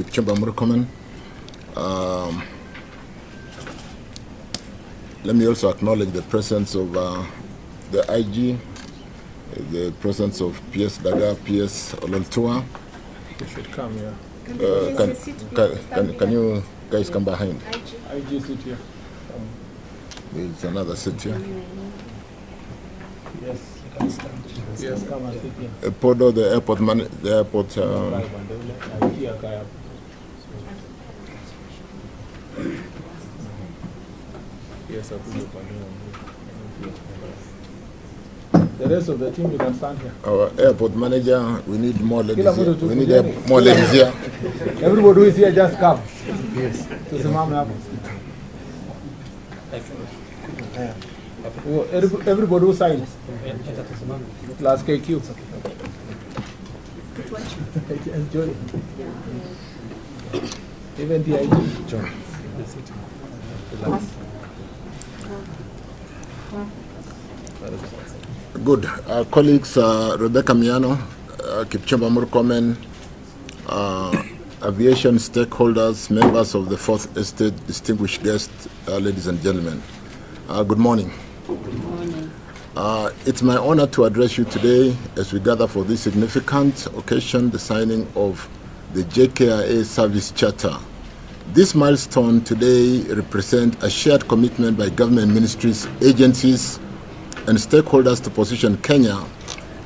Murkomen. Let me also acknowledge the presence of the IG, the presence of PS Daga, PS Ololtua. You should come here. Can you guys come behind? IG sit here. There's another seat here. Yes, you can stand. Yes, come and sit here. Podo, the airport Yes, I'll put you the rest of the team, you can stand here. Our airport manager, we need more ladies here. We need more ladies here. Everybody who is here, just come. Yes. Everybody who signs. Last KQ. Enjoy. Even the IG. Good. Colleagues, Rebecca Miano, Murkomen, aviation stakeholders, members of the Fourth Estate, distinguished guests, ladies and gentlemen. Good morning. Good morning. It's my honor to address you today as we gather for this significant occasion, the signing of the JKIA Service Charter. This milestone today represents a shared commitment by government ministries, agencies, and stakeholders to position Kenya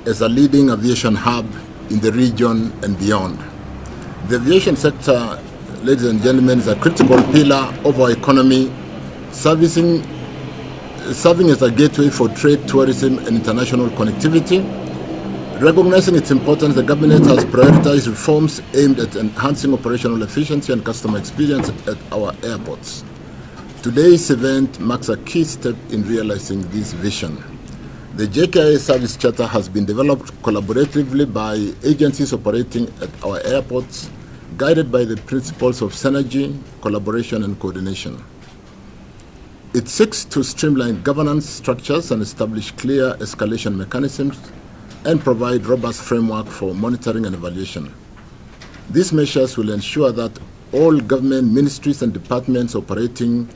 as a leading aviation hub in the region and beyond. The aviation sector, ladies and gentlemen, is a critical pillar of our economy, serving as a gateway for trade, tourism, and international connectivity. Recognizing its importance, the government has prioritized reforms aimed at enhancing operational efficiency and customer experience at our airports. Today's event marks a key step in realizing this vision. The JKIA Service Charter has been developed collaboratively by agencies operating at our airports, guided by the principles of synergy, collaboration, and coordination. It seeks to streamline governance structures and establish clear escalation mechanisms and provide robust framework for monitoring and evaluation. These measures will ensure that all government ministries and departments operating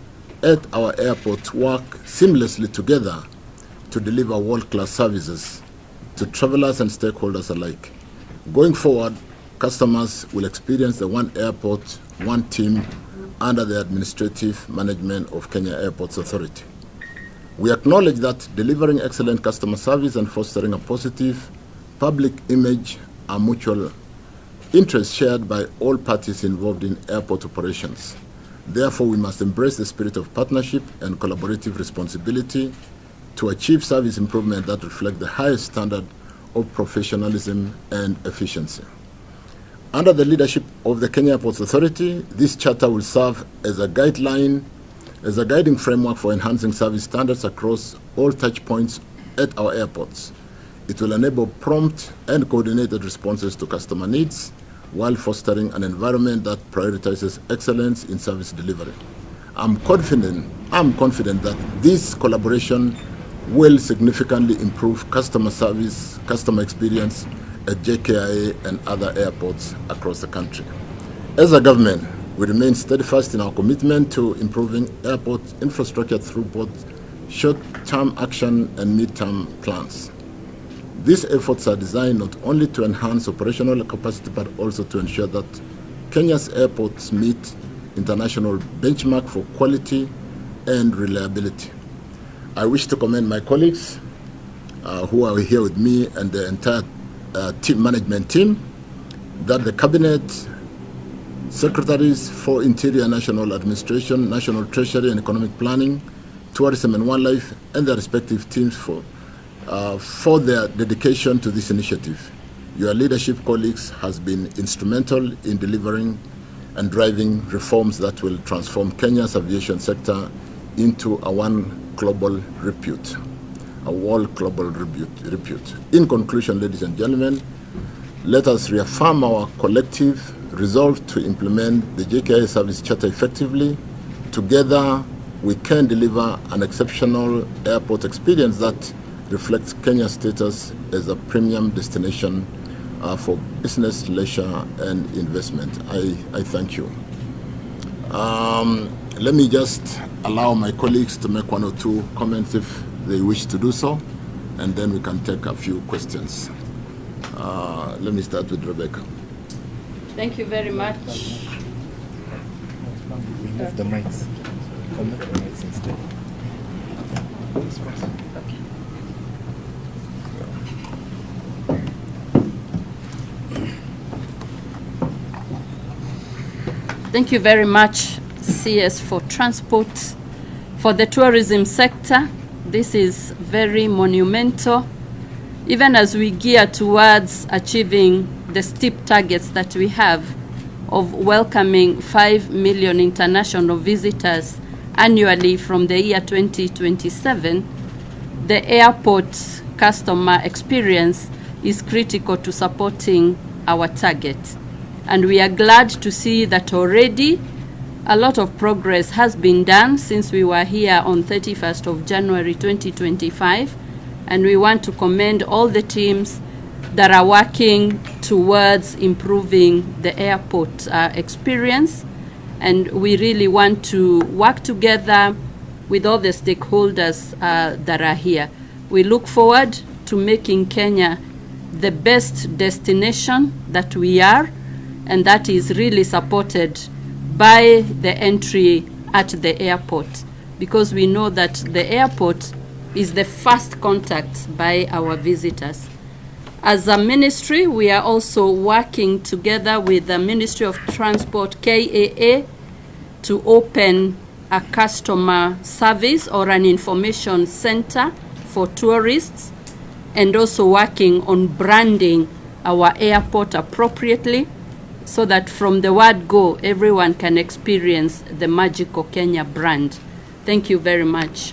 at our airports work seamlessly together to deliver world-class services to travelers and stakeholders alike. Going forward, customers will experience the one airport, one team under the administrative management of Kenya Airports Authority. We acknowledge that delivering excellent customer service and fostering a positive public image are mutual interests shared by all parties involved in airport operations. Therefore, we must embrace the spirit of partnership and collaborative responsibility to achieve service improvement that reflect the highest standard of professionalism and efficiency. Under the leadership of the Kenya Airports Authority, this charter will serve as a guideline, as a guiding framework for enhancing service standards across all touch points at our airports. It will enable prompt and coordinated responses to customer needs while fostering an environment that prioritizes excellence in service delivery. I'm confident that this collaboration will significantly improve customer service, customer experience at JKIA and other airports across the country. As a government, we remain steadfast in our commitment to improving airport infrastructure through both short-term action and mid-term plans. These efforts are designed not only to enhance operational capacity, but also to ensure that Kenya's airports meet international benchmark for quality and reliability. I wish to commend my colleagues who are here with me and the entire management team, that the cabinet, secretaries for Interior, National Administration, National Treasury and Economic Planning, Tourism and Wildlife, and their respective teams for their dedication to this initiative. Your leadership, colleagues, has been instrumental in delivering and driving reforms that will transform Kenya's aviation sector into a one global repute, a world global repute. In conclusion, ladies and gentlemen, let us reaffirm our collective resolve to implement the JKIA Service Charter effectively. Together, we can deliver an exceptional airport experience that reflects Kenya's status as a premium destination for business, leisure, and investment. I thank you. Let me just allow my colleagues to make one or two comments if they wish to do so, and then we can take a few questions. Let me start with Rebecca. Thank you very much. Remove the mics. Connect the mics instead. Thank you very much, CS, for transport. For the tourism sector, this is very monumental. Even as we gear towards achieving the steep targets that we have of welcoming 5 million international visitors annually from the year 2027, the airport customer experience is critical to supporting our target. And we are glad to see that already a lot of progress has been done since we were here on 31st of January 2025. And we want to commend all the teams that are working towards improving the airport experience. And we really want to work together with all the stakeholders that are here. We look forward to making Kenya the best destination that we are, and that is really supported by the entry at the airport, because we know that the airport is the first contact by our visitors. As a ministry, we are also working together with the Ministry of Transport, KAA, to open a customer service or an information center for tourists, and also working on branding our airport appropriately, so that from the word go, everyone can experience the magical Kenya brand. Thank you very much.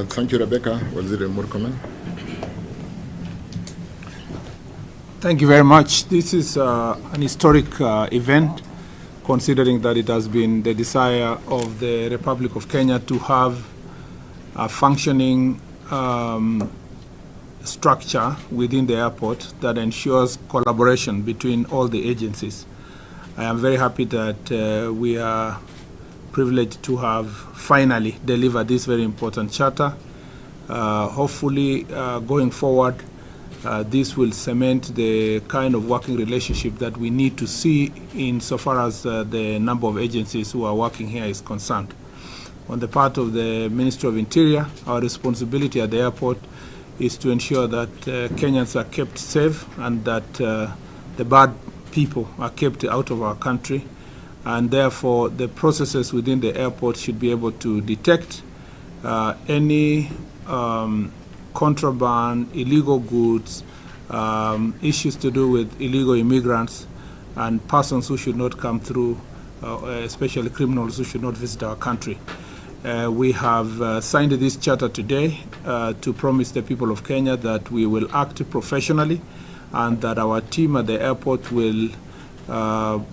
Thank you, Rebecca. Waziri Murkomen. Thank you very much. This is an historic event, considering that it has been the desire of the Republic of Kenya to have a functioning structure within the airport that ensures collaboration between all the agencies. I am very happy that we are privileged to have finally delivered this very important charter. Hopefully, going forward, this will cement the kind of working relationship that we need to see insofar as the number of agencies who are working here is concerned. On the part of the Ministry of Interior, our responsibility at the airport is to ensure that Kenyans are kept safe and that the bad people are kept out of our country. And therefore, the processes within the airport should be able to detect any contraband, illegal goods, issues to do with illegal immigrants, and persons who should not come through, especially criminals who should not visit our country. We have signed this charter today to promise the people of Kenya that we will act professionally and that our team at the airport will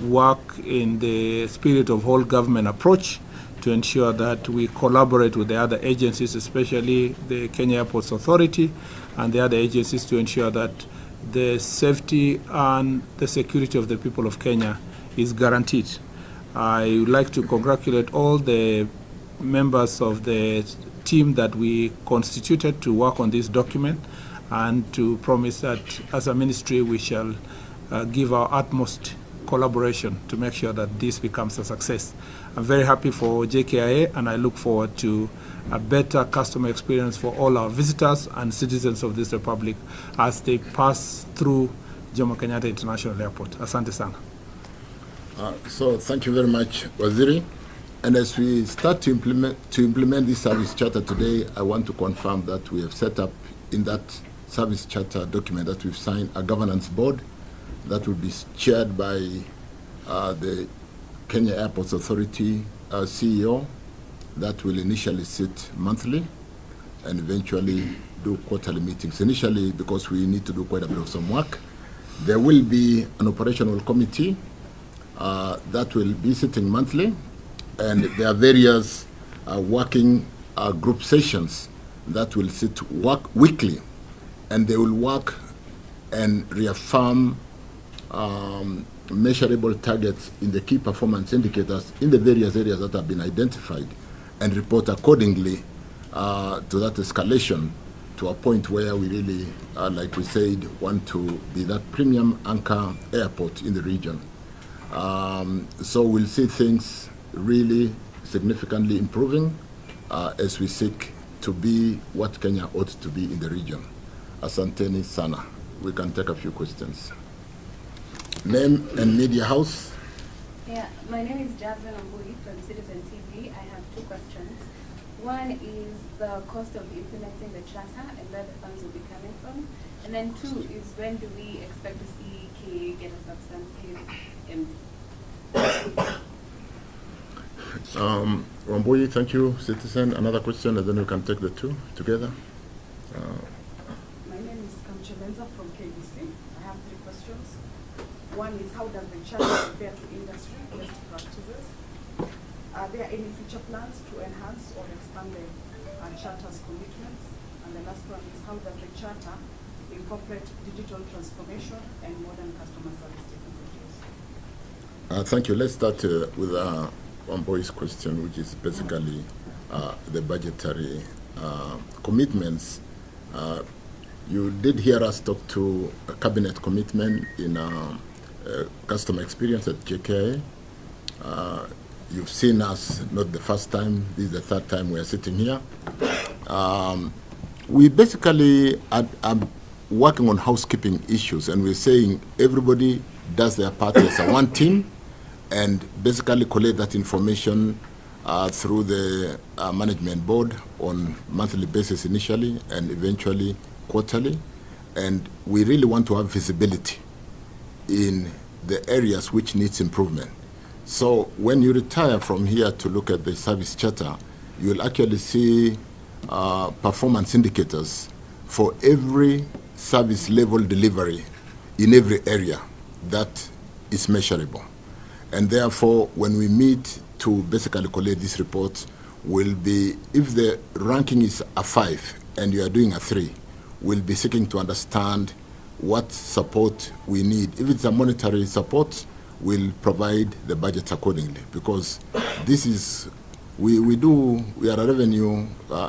work in the spirit of whole government approach to ensure that we collaborate with the other agencies, especially the Kenya Airports Authority and the other agencies, to ensure that the safety and the security of the people of Kenya is guaranteed. I would like to congratulate all the members of the team that we constituted to work on this document, and to promise that as a ministry we shall give our utmost collaboration to make sure that this becomes a success. I'm very happy for JKIA, and I look forward to a better customer experience for all our visitors and citizens of this republic as they pass through Jomo Kenyatta International Airport. Asante sana. So thank you very much, Waziri. And as we start to implement this service charter today, I want to confirm that we have set up in that service charter document that we've signed a governance board that will be chaired by the Kenya Airports Authority CEO, that will initially sit monthly and eventually do quarterly meetings. Initially, because we need to do quite a bit of some work, there will be an operational committee that will be sitting monthly, and there are various working group sessions that will work weekly, and they will work and reaffirm measurable targets in the key performance indicators in the various areas that have been identified, and report accordingly to that escalation to a point where we really, like we said, want to be that premium anchor airport in the region. So we'll see things really significantly improving as we seek to be what Kenya ought to be in the region. Asanteni sana. We can take a few questions. Name and media house. Yeah, my name is Jasmine Ambui from Citizen TV. I have two questions. One is the cost of implementing the charter and where the funds will be coming from. And then two is when do we expect to see KA get a substantive Wambui, thank you, Citizen. Another question, and then we can take the two together. My name is Kamchelenza from KBC. I have three questions. One is, how does the charter compare to industry best practices? Are there any future plans to enhance or expand the charter's commitments? And the last one is, how does the charter incorporate digital transformation and modern customer service technologies? Thank you. Let's start with Wambui's question, which is basically the budgetary commitments. You did hear us talk to a cabinet commitment in customer experience at JKA. You've seen us, not the first time, this is the third time we are sitting here. We basically are working on housekeeping issues, and we're saying everybody does their part as a one team, and basically collect that information through the management board on monthly basis initially, and eventually quarterly. And we really want to have visibility in the areas which needs improvement. So when you retire from here to look at the service charter, you'll actually see performance indicators for every service level delivery in every area that is measurable. And therefore, when we meet to basically collect this report, will be, if the ranking is a 5 and you are doing a 3, we'll be seeking to understand what support we need. If it's a monetary support, we'll provide the budget accordingly, because this is, we are a revenue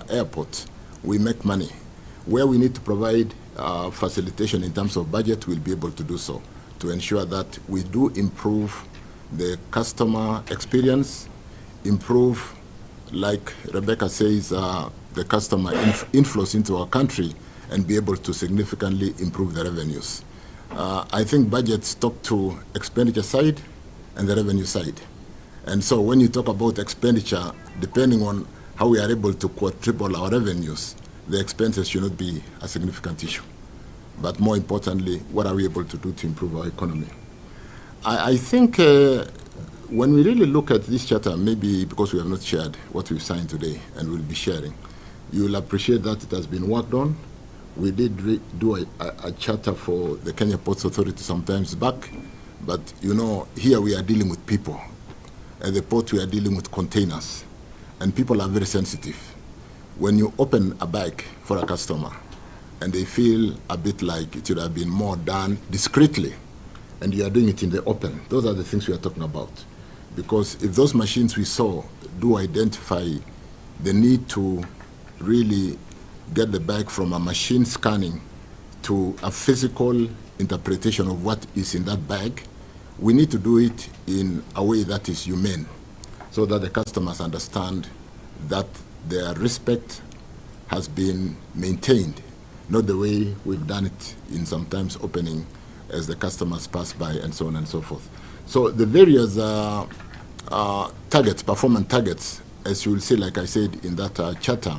airport. We make money. Where we need to provide facilitation in terms of budget, we'll be able to do so to ensure that we do improve the customer experience, improve, like Rebecca says, the customer inflows into our country, and be able to significantly improve the revenues. I think budgets talk to expenditure side and the revenue side. And so when you talk about expenditure, depending on how we are able to quadruple our revenues, the expenses should not be a significant issue. But more importantly, what are we able to do to improve our economy? I think when we really look at this charter, maybe because we have not shared what we've signed today and we'll be sharing, you will appreciate that it has been worked on. We did do a charter for the Kenya Ports Authority sometimes back, but you know, here we are dealing with people. At the port, we are dealing with containers, and people are very sensitive. When you open a bag for a customer, and they feel a bit like it should have been more done discreetly, and you are doing it in the open, those are the things we are talking about. Because if those machines we saw do identify the need to really get the bag from a machine scanning to a physical interpretation of what is in that bag, we need to do it in a way that is humane, so that the customers understand that their respect has been maintained, not the way we've done it in sometimes opening as the customers pass by and so on and so forth. So the various targets, performance targets, as you will see, like I said in that charter,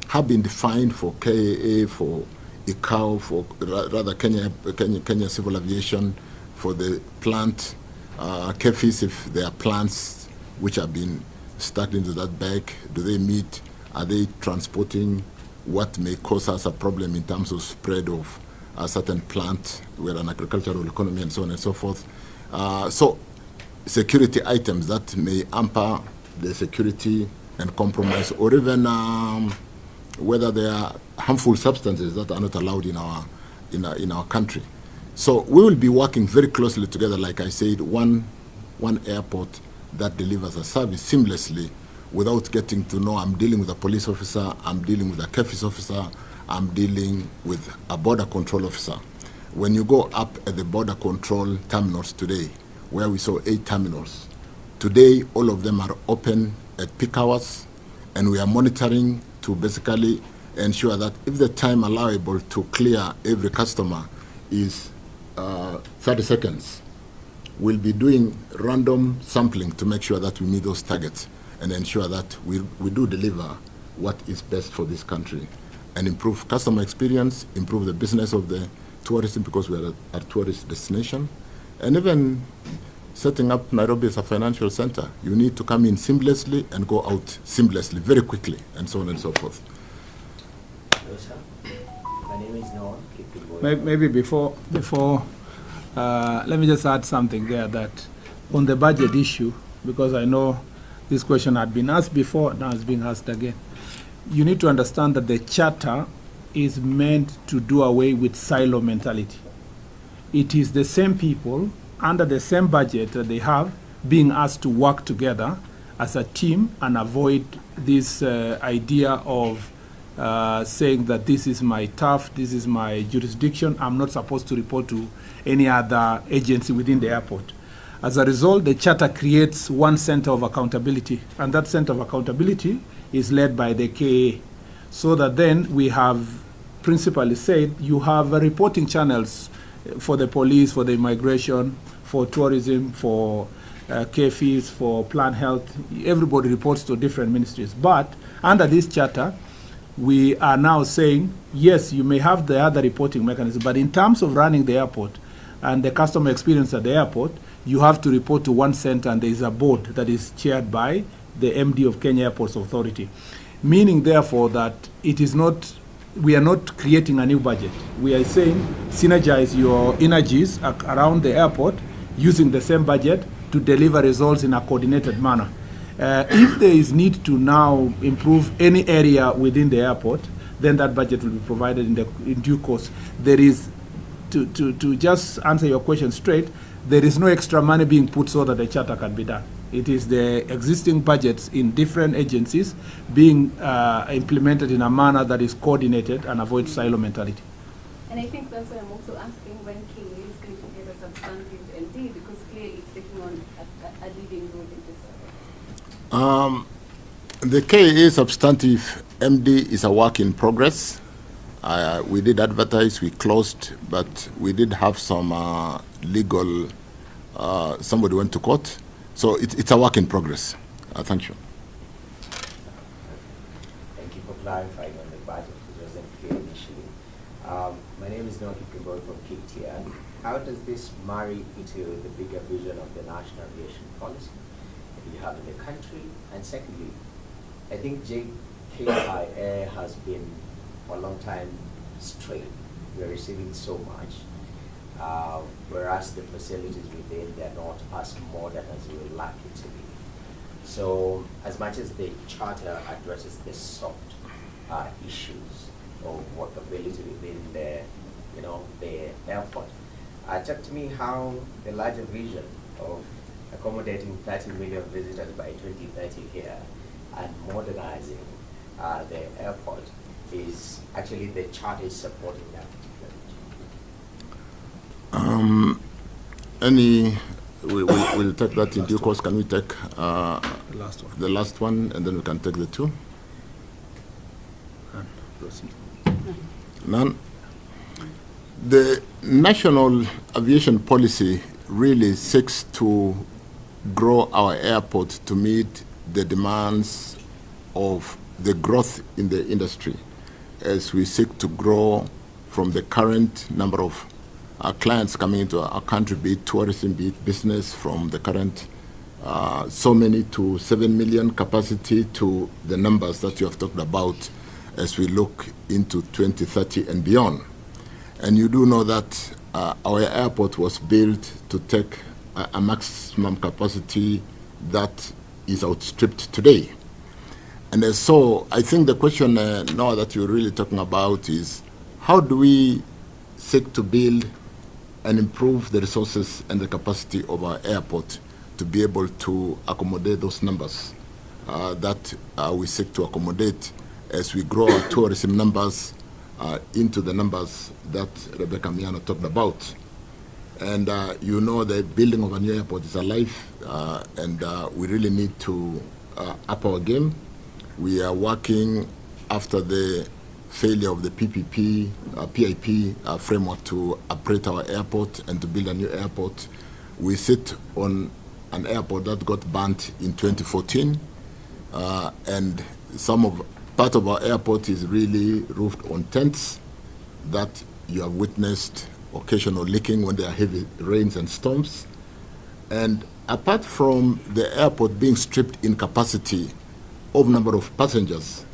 have been defined for KAA, for ICAO, for rather Kenya Civil Aviation, for the plant, KEFIS, if there are plants which have been stuck into that bag, do they meet, are they transporting what may cause us a problem in terms of spread of a certain plant, we're an agricultural economy and so on and so forth. So security items that may hamper the security and compromise, or even whether there are harmful substances that are not allowed in our country. So we will be working very closely together, like I said, one airport that delivers a service seamlessly without getting to know I'm dealing with a police officer, I'm dealing with a CAFIS officer, I'm dealing with a border control officer. When you go up at the border control terminals today, where we saw 8 terminals, today all of them are open at peak hours, and we are monitoring to basically ensure that if the time allowable to clear every customer is 30 seconds, we'll be doing random sampling to make sure that we meet those targets and ensure that we do deliver what is best for this country and improve customer experience, improve the business of the tourism, because we are a tourist destination, and even setting up Nairobi as a financial center. You need to come in seamlessly and go out seamlessly, very quickly, and so on and so forth. Hello, sir. My name is Noah. Maybe before let me just add something there, that on the budget issue, because I know this question had been asked before, now it's being asked again. You need to understand that the charter is meant to do away with silo mentality. It is the same people under the same budget that they have being asked to work together as a team and avoid this idea of saying that this is my turf, this is my jurisdiction, I'm not supposed to report to any other agency within the airport. As a result, the charter creates one center of accountability, and that center of accountability is led by the KA. So that then we have principally said you have reporting channels for the police, for the immigration, for tourism, for KFIs, for plant health. Everybody reports to different ministries. But under this charter, we are now saying, yes, you may have the other reporting mechanism, but in terms of running the airport and the customer experience at the airport, you have to report to one center, and there is a board that is chaired by the MD of Kenya Airports Authority. Meaning, therefore, that it is not, we are not creating a new budget. We are saying synergize your energies around the airport using the same budget to deliver results in a coordinated manner. If there is need to now improve any area within the airport, then that budget will be provided in due course. There is, to just answer your question straight, there is no extra money being put so that the charter can be done. It is the existing budgets in different agencies being implemented in a manner that is coordinated and avoids silo mentality. And I think that's why I'm also asking when KA is going to get a substantive MD, because clearly it's taking on a leading role in this. The KA substantive MD is a work in progress. We did advertise, we closed, but we did have some legal, somebody went to court. So it's a work in progress. Thank you. Thank you for clarifying on the budget. It wasn't clear initially. My name is Noah from Chirchir. How does this marry into the bigger vision of the national aviation policy that you have in the country? And secondly, I think JKIA has been for a long time strained. We are receiving so much. Whereas the facilities within, they're not as modern as we would like it to be. So as much as the charter addresses the soft issues of workability within the airport, talk to me how the larger vision of accommodating 30 million visitors by 2030 here and modernizing the airport is actually the charter is supporting that. We'll take that in due course. Can we take the last one, and then we can take the two? None. The national aviation policy really seeks to grow our airport to meet the demands of the growth in the industry, as we seek to grow from the current number of our clients coming into our country, be it tourism, be it business, from the current so many to 7 million capacity to the numbers that you have talked about as we look into 2030 and beyond. And you do know that our airport was built to take a maximum capacity that is outstripped today. And so I think the question now that you're really talking about is how do we seek to build and improve the resources and the capacity of our airport to be able to accommodate those numbers that we seek to accommodate as we grow our tourism numbers into the numbers that Rebecca Miano talked about. And you know the building of a new airport is alive, and we really need to up our game. We are working after the failure of the PIP framework to upgrade our airport and to build a new airport. We sit on an airport that got burnt in 2014, and part of our airport is really roofed on tents that you have witnessed occasional leaking when there are heavy rains and storms. And apart from the airport being stripped in capacity of number of passengers,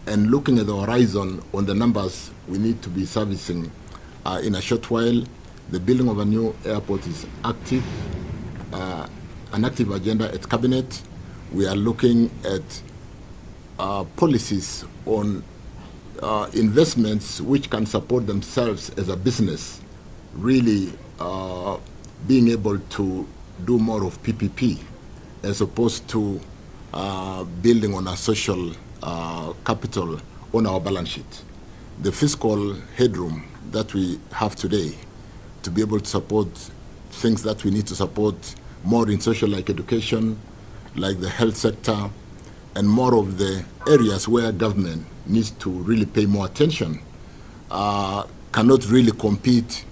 and looking at the horizon on the numbers we need to be servicing in a short while, the building of a new airport is active, an active agenda at Cabinet. We are looking at policies on investments which can support themselves as a business, really being able to do more of PPP as opposed to building on a social capital on our balance sheet. The fiscal headroom that we have today to be able to support things that we need to support more in social, like education, like the health sector, and more of the areas where government needs to really pay more attention, cannot really compete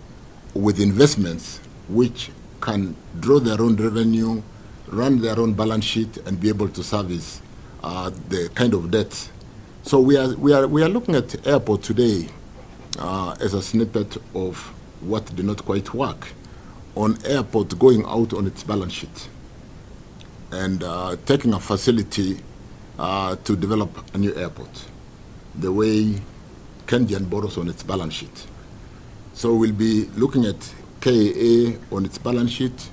with investments which can draw their own revenue, run their own balance sheet, and be able to service the kind of debt. So we are looking at airport today as a snippet of what did not quite work on airport going out on its balance sheet and taking a facility to develop a new airport the way Kenyan borrows on its balance sheet. So we'll be looking at KAA on its balance sheet,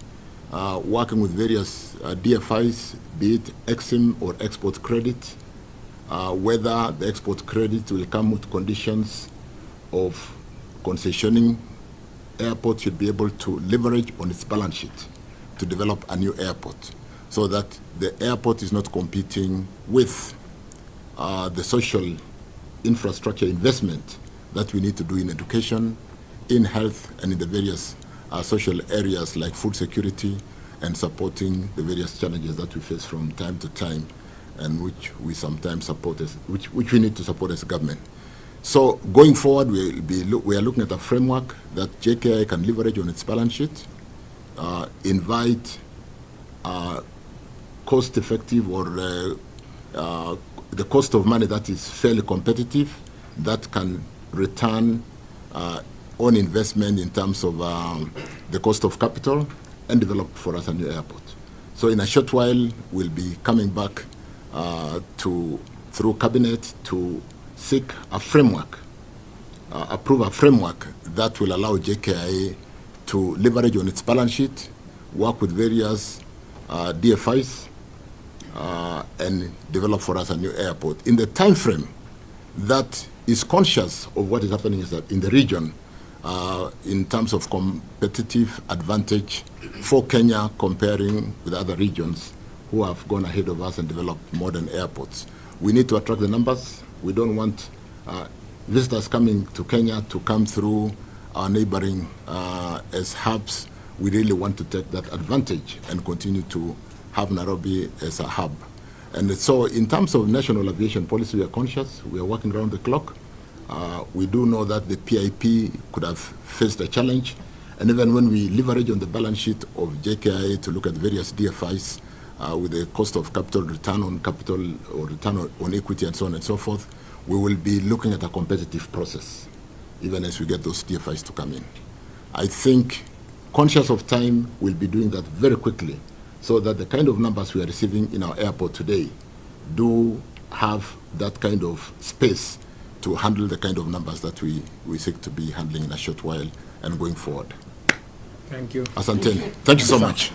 working with various DFIs, be it EXIM or export credit, whether the export credit will come with conditions of concessioning. Airport should be able to leverage on its balance sheet to develop a new airport so that the airport is not competing with the social infrastructure investment that we need to do in education, in health, and in the various social areas like food security and supporting the various challenges that we face from time to time and which we sometimes support as, which we need to support as a government. So going forward, we are looking at a framework that JKI can leverage on its balance sheet, invite cost-effective or the cost of money that is fairly competitive, that can return on investment in terms of the cost of capital, and develop for us a new airport. So in a short while, we'll be coming back through Cabinet to seek a framework, approve a framework that will allow JKIA to leverage on its balance sheet, work with various DFIs, and develop for us a new airport in the time frame that is conscious of what is happening in the region in terms of competitive advantage for Kenya comparing with other regions who have gone ahead of us and developed modern airports. We need to attract the numbers. We don't want visitors coming to Kenya to come through our neighboring as hubs. We really want to take that advantage and continue to have Nairobi as a hub. And so in terms of national aviation policy, we are conscious. We are working around the clock. We do know that the PIP could have faced a challenge. And even when we leverage on the balance sheet of JKIA to look at various DFIs with the cost of capital, return on capital, or return on equity, and so on and so forth, we will be looking at a competitive process, even as we get those DFIs to come in. I think, conscious of time, we'll be doing that very quickly so that the kind of numbers we are receiving in our airport today do have that kind of space to handle the kind of numbers that we seek to be handling in a short while and going forward. Thank you. Asante. Thank you so much.